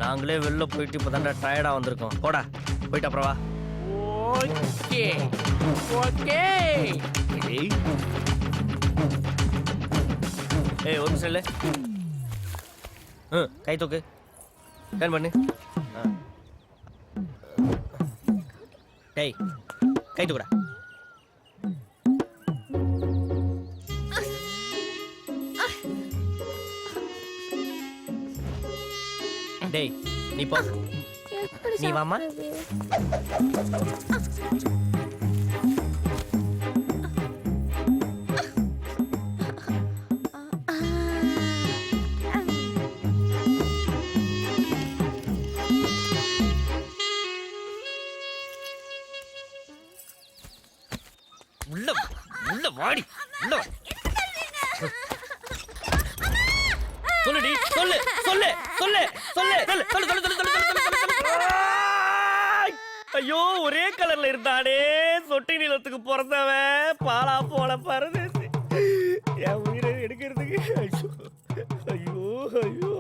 நாங்களே வெளில போயிட்டு இப்போ தாண்டா டயர்டா வந்திருக்கோம். போடா போயிட்டு அப்புறம் வா. Okay okay. ஏய் ஒரு நிமிஷம் இல்லை. கை தூக்கு. டர்ன் பண்ணு. டேய் கை தூக்குடா. டேய் நீ போ. நீ வாமா. உள்ள உள்ள வாடி. உள்ள சொல்லுடி. சொல்லு சொல்லு சொல்லு சொல்லு சொல்லு சொல்லு சொல்லு சொல்லு சொல்லு. ஐயோ ஒரே கலர்ல இருந்தானே சொட்டி நிலத்துக்கு பிறந்தவன் பாலா போல பரதேசி என் உயிரை எடுக்கிறதுக்கு. ஐயோ ஐயோ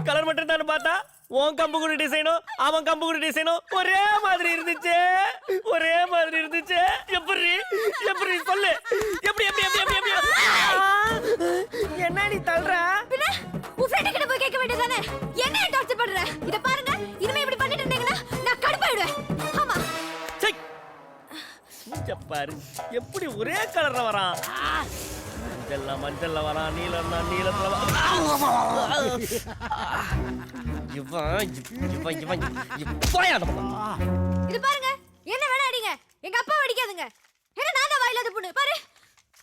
கலர் மட்டும் தானே பார்த்தா உன் கம்புக்குடி டிசைனும் அவன் கம்புக்குடி டிசைனும் ஒரே மாதிரி இருந்துச்சு. ஒரே மாதிரி இருந்துச்சு. எப்படி எப்படி சொல்லு. எப்படி எப்படி எப்படி எப்படி என்ன நீ தள்ளுற? உன் ஃப்ரெண்ட் கிட்ட போய் கேட்க வேண்டியதானே? என்ன டார்ச்சர் பண்ற? இத பாருங்க, இனிமே இப்படி பண்ணிட்டு இருந்தீங்கன்னா நான் கடுப்பாயிடுவேன். ஆமா சை பாரு எப்படி ஒரே கலர்ல வரான். மஞ்சள்ல மஞ்சள்ல வரான், நீலம்னா நீலத்துல வரான். இவன் இவன் இவன் இது பாருங்க, என்ன வேணா அடிங்க, எங்க அப்பா அடிக்காதுங்க. என்ன நான் தான் வாயில்லாத பொண்ணு பாரு.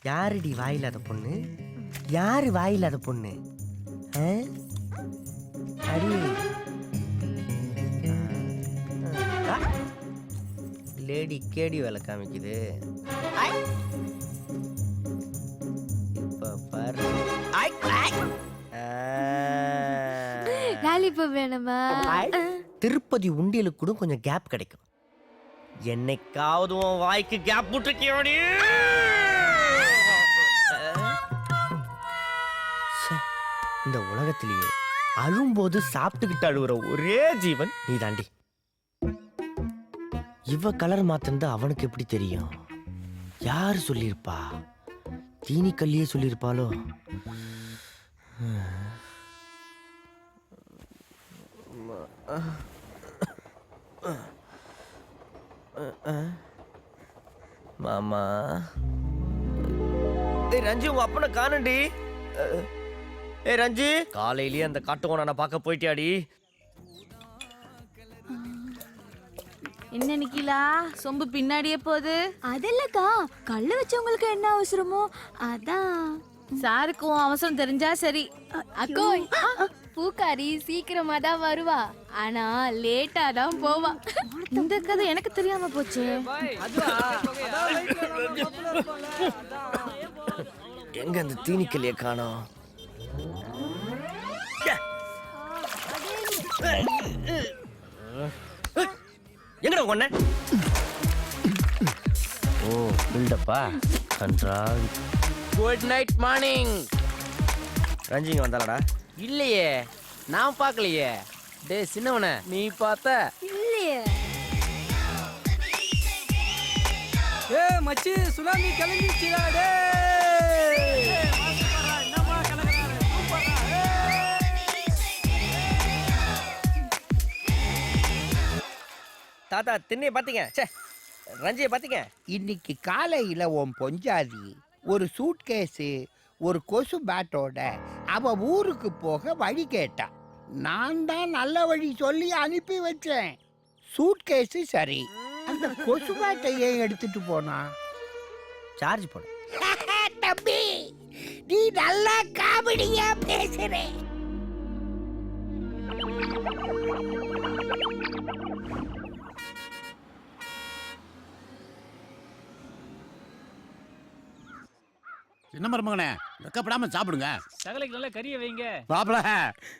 யாருடி வாயில்லாத பொண்ணு? யாரு வாயில்லாத பொண்ணு? அடி லேடி கேடி வேலை காமிக்குது. இப்ப பாரு. லாலிபாப் வேணுமா? திருப்பதி உண்டியலுக்கு கூட கொஞ்சம் கேப் கிடைக்கும். என்னைக்காவது உன் வாய்க்கு கேப் விட்டுருக்கியோடி? இந்த உலகத்திலேயே அழும்போது சாப்பிட்டுக்கிட்டு அழுகுற ஒரே ஜீவன் நீ தாண்டி. இவ கலர் மாத்திருந்தா அவனுக்கு எப்படி தெரியும்? யாரு சொல்லியிருப்பா? தீனி கல்லியே சொல்லியிருப்பாளோ? மாமா ரஞ்சி உங்க அப்பனை காணண்டி. ஏ ரஞ்சி, காலையிலேயே அந்த காட்டுவோன பார்க்க போயிட்டியாடி? என்ன நிக்கிலா சொம்பு பின்னாடியே போகுது? அதெல்லக்கா, கல்லு வச்சவங்களுக்கு என்ன அவசரமோ அதான். சாருக்கும் அவசரம் தெரிஞ்சா சரி. அக்கோ, பூக்காரி சீக்கிரமா தான் வருவா, ஆனா லேட்டா தான் போவா. இந்த கதை எனக்கு தெரியாம போச்சு. எங்க அந்த தீனிக்கல்லிய காணோம்? எங்கடா கொன்ன? ஓ பில்டப்பா கண்ட்ரால். Good night morning. ரஞ்சிங்க வந்தாலடா? இல்லையே, நான் பார்க்கலையே. டேய் சின்னவனே, நீ பார்த்த? இல்லையே. ஏ மச்சி, சுனாமி கிளம்பிடுச்சுடா. டேய் என்னமா கலகறாரு? சூப்பரா. தாத்தா திண்ணைய பாத்தீங்க? ச்சே, ரஞ்சியை பாத்தீங்க? இன்னைக்கு காலையில உன் பொஞ்சாதி ஒரு சூட்கேஸு ஒரு கொசு பேட்டோட அவ ஊருக்கு போக வழி கேட்டா. நான் தான் நல்ல வழி சொல்லி அனுப்பி வச்சேன். சூட்கேஸு சரி, அந்த கொசு பேட்டை ஏன் எடுத்துட்டு போனா? சார்ஜ் போடு. தம்பி, நீ நல்லா காமெடியா பேசுற. மருமகனே வெக்கப்படாம சாப்பிடுங்க. சகலைக்கு நல்ல கறியை வைங்க. பாப்பல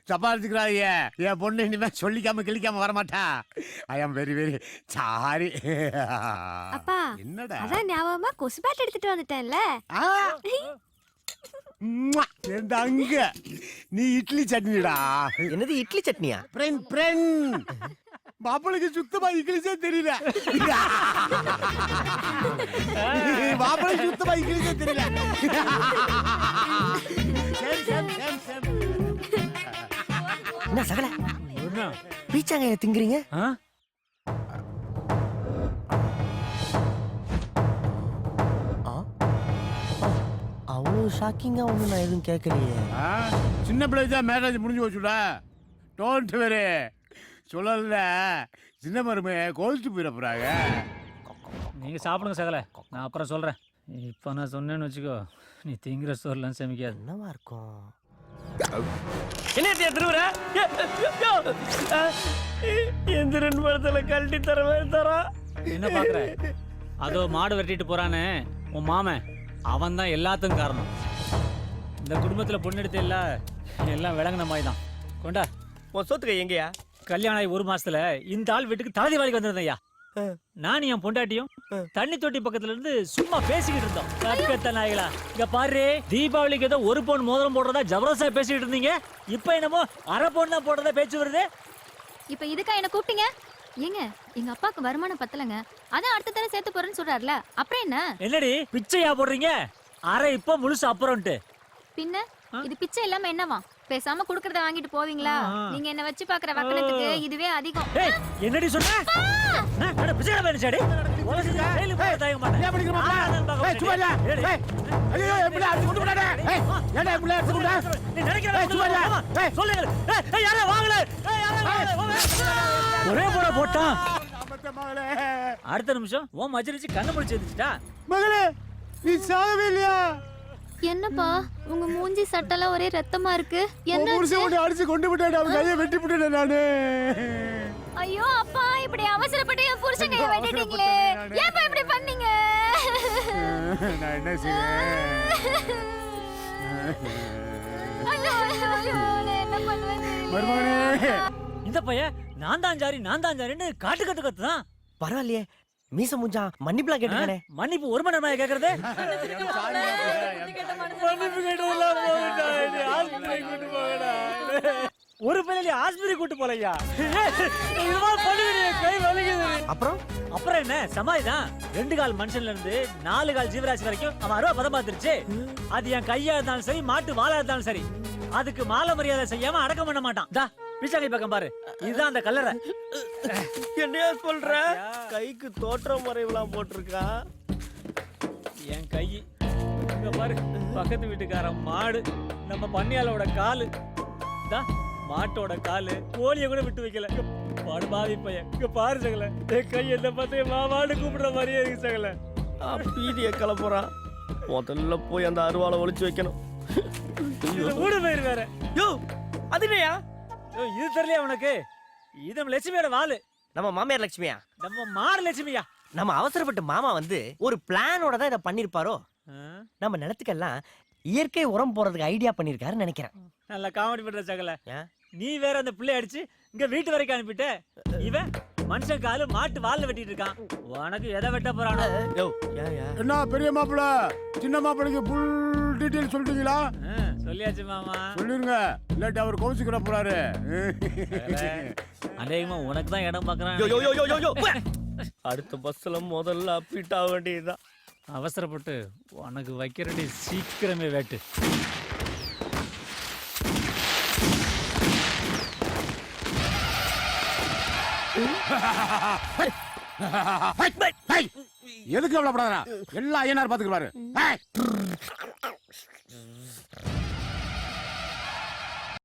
சப்பாத்திக்கிறாங்க. என் பொண்ணு இனிமே சொல்லிக்காம கிளிக்காம வரமாட்டா. ஐ ஆம் வெரி வெரி சாரி. அப்பா என்னடா அதான் ஞாபகமா கொசு பேட் எடுத்துட்டு வந்துட்டேன்ல. எந்த அங்க நீ இட்லி சட்னிடா. என்னது இட்லி சட்னியா? மாப்பிளைக்கு சுத்தமா இங்கிலீஷே தெரியல. மாப்பிளைக்கு சுத்தமா இங்கிலீஷே தெரியல. என்ன சகல பீச்சாங்க திங்குறீங்க? அவ்வளோ ஷாக்கிங்கா ஒன்றும் நான் எதுவும் கேட்கலையே. சின்ன பிள்ளைக்கு தான் மேரேஜ் முடிஞ்சு போச்சுடா. டோன்ட் வெரி சொல்லல. சின்ன மருமே கோவிச்சுட்டு போயிட போறாங்க. நீங்க சாப்பிடுங்க சகல, நான் அப்புறம் சொல்றேன். இப்போ நான் சொன்னேன்னு வச்சுக்கோ, நீ திங்கிற சோறுலாம் செமிக்காது. என்னவா இருக்கும்? என்ன திருவுற எந்திரன் படத்துல கழட்டி தர என்ன பாக்குற? அதோ மாடு வெட்டிட்டு போறானே உன் மாமன், அவன் தான் எல்லாத்துக்கும் காரணம். இந்த குடும்பத்துல பொண்ணு எடுத்து எல்லாம் விளங்குன மாதிரி தான். கொண்டா உன் சொத்துக்க எங்கயா? கல்யாணம் ஆகி 1 மாசத்துல இந்த ஆள் வீட்டுக்கு தகுதி வாங்கி வந்திருந்தையா. நானும் என் பொண்டாட்டியும் தண்ணி தொட்டி பக்கத்துல இருந்து சும்மா பேசிக்கிட்டு இருந்தோம். கற்கத்த நாய்களா, இங்க பாரு, தீபாவளிக்கு ஏதோ 1 பவுன் மோதிரம் போடுறதா ஜபரதஸ்தா பேசிக்கிட்டு இருந்தீங்க. இப்ப என்னமோ 1/2 பவுன் தான் போடுறதா பேச்சு வருது. இப்ப இதுக்கா என்ன கூப்பிட்டீங்க? ஏங்க எங்க அப்பாக்கு வருமானம் பத்தலங்க, அதான் அடுத்த தடவை சேர்த்து போறேன்னு சொல்றாருல, அப்புறம் என்ன? என்னடி பிச்சையா போடுறீங்க? அரை இப்ப முழுசு அப்புறம்ட்டு. பின்ன இது பிச்சை இல்லாம என்னவா? பேசாம குடுக்கறத வாங்கிட்டு போவீங்களா? நீங்க என்ன வச்சு பாக்குற வக்கனத்துக்கு இதுவே அதிகம். ஏய் என்னடி சொன்ன? நான் பிச்சை வேணுச்சாடி? உலகத்துல டெய்லி போய் தாங்க மாட்டேன். ஏன் படிக்கிற மாப்ள? ஏய் சும்மா இல்ல. ஏய் ஐயோ எப்படி அடிச்சு கொண்டு போடாதே. ஏய் ஏன்டா இப்படி அடிச்சு கொண்டு? நீ நினைக்கிற சும்மா இல்ல. ஏய் சொல்லுங்க. ஏய் யாரோ வாங்கல. ஏய் யாரோ ஒரே போற போட்டான். மகளே அடுத்த நிமிஷம் ஓ மஜரிச்சு கண்ணு முழிச்சு வந்துட்டா. மகளே நீ சாகவே இல்லையா? என்னப்பா உங்க மூஞ்சி சட்டெல்லாம் ஒரே ரத்தமா இருக்கு, என்ன புருஷன் உன்னை அடிச்சு கொண்டு விட்டானே, அவன் கையை வெட்டி விட்டுட்டேன் நானு. ஐயோ அப்பா, இப்படி அவசரப்பட்டு என் புருஷன் கையை வெட்டிட்டீங்களே, ஏன்ப்பா இப்படி பண்ணீங்க? நான் என்ன செய்வேன்? ஐயோ, நான் என்ன பண்ணுவேன் தெரியல. மருமகனே இந்த பையன் நான் தான் ஜாரின்னு காட்டு கத்து கத்துதான். பரவாயில்லையே, மீச முஞ்சா மன்னிப்புலாம் கேட்டுக்கானே. மன்னிப்பு 1 மணி நேரமா கேக்குறது? ஒரு பையன் ஆஸ்பத்திரி கூட்டு போலையா? கை வலிக்குது. அப்புறம் என்ன சமாளிதான். 2 கால் மனுஷன்ல இருந்து 4 கால் ஜீவராசி வரைக்கும் அவன் 60 பதம் பார்த்துருச்சு. அது என் கையா இருந்தாலும் சரி, மாட்டு வாழா இருந்தாலும் சரி, அதுக்கு மாலை மரியாதை செய்யாம அடக்கம் பண்ண மாட்டான். தா பிச்சாங்கை பக்கம் பாரு, இதுதான் அந்த கல்லறை. என்னையா சொல்ற? கைக்கு தோற்ற மறைவுலாம் போட்டிருக்கா. என் கை இங்க பாரு, பக்கத்து வீட்டுக்காரன் மாடு, நம்ம பண்ணையாளோட காலு, மாட்டோட காலு, கோழிய கூட விட்டு வைக்கல. பாவி பையன், இங்க பாரு சகல, என் கை என்ன பார்த்து மாடு கூப்பிடுற மாதிரியே இருக்கு சகல. பீதிய கிளப்புறான். முதல்ல போய் அந்த அருவாளை ஒளிச்சு வைக்கணும். ஊடு பயிர் வேற. யோ அதுனையா? இது தெரியலையா உனக்கு? இது நம்ம லட்சுமியோட வாலு. நம்ம மாமியார் லட்சுமியா? நம்ம மாடு லட்சுமியா? நம்ம அவசரப்பட்டு மாமா வந்து ஒரு பிளானோட தான் இதை பண்ணிருப்பாரோ. நம்ம நிலத்துக்கெல்லாம் இயற்கை உரம் போறதுக்கு ஐடியா பண்ணிருக்காருன்னு நினைக்கிறேன். நல்லா காமெடி பண்ற சகல. நீ வேற அந்த பிள்ளை அடிச்சு இங்க வீட்டு வரைக்கும் அனுப்பிட்ட. இவன் மனுஷன் காலு மாட்டு வால்ல வெட்டிட்டு இருக்கான். உனக்கு எதை வெட்ட போறானோ? என்ன பெரிய மாப்பிள்ள சின்ன மாப்பிளைக்கு ஃபுல் டீடைல் சொல்லிட்டீங்களா? சொல்லியாச்சு மாமா. சொல்லிருங்க, இல்லாட்டி அவர் கோவிச்சுக்கிற போறாரு. அநேகமா உனக்கு தான் இடம் பாக்குறான். அடுத்த பஸ்ல முதல்ல அப்பிட் ஆக வேண்டியதுதான். அவசரப்பட்டு உனக்கு வைக்கிறடி சீக்கிரமே வேட்டு. எதுக்கு கவலைப்படாத, எல்லா ஐயனார் பாத்துக்குவாரு.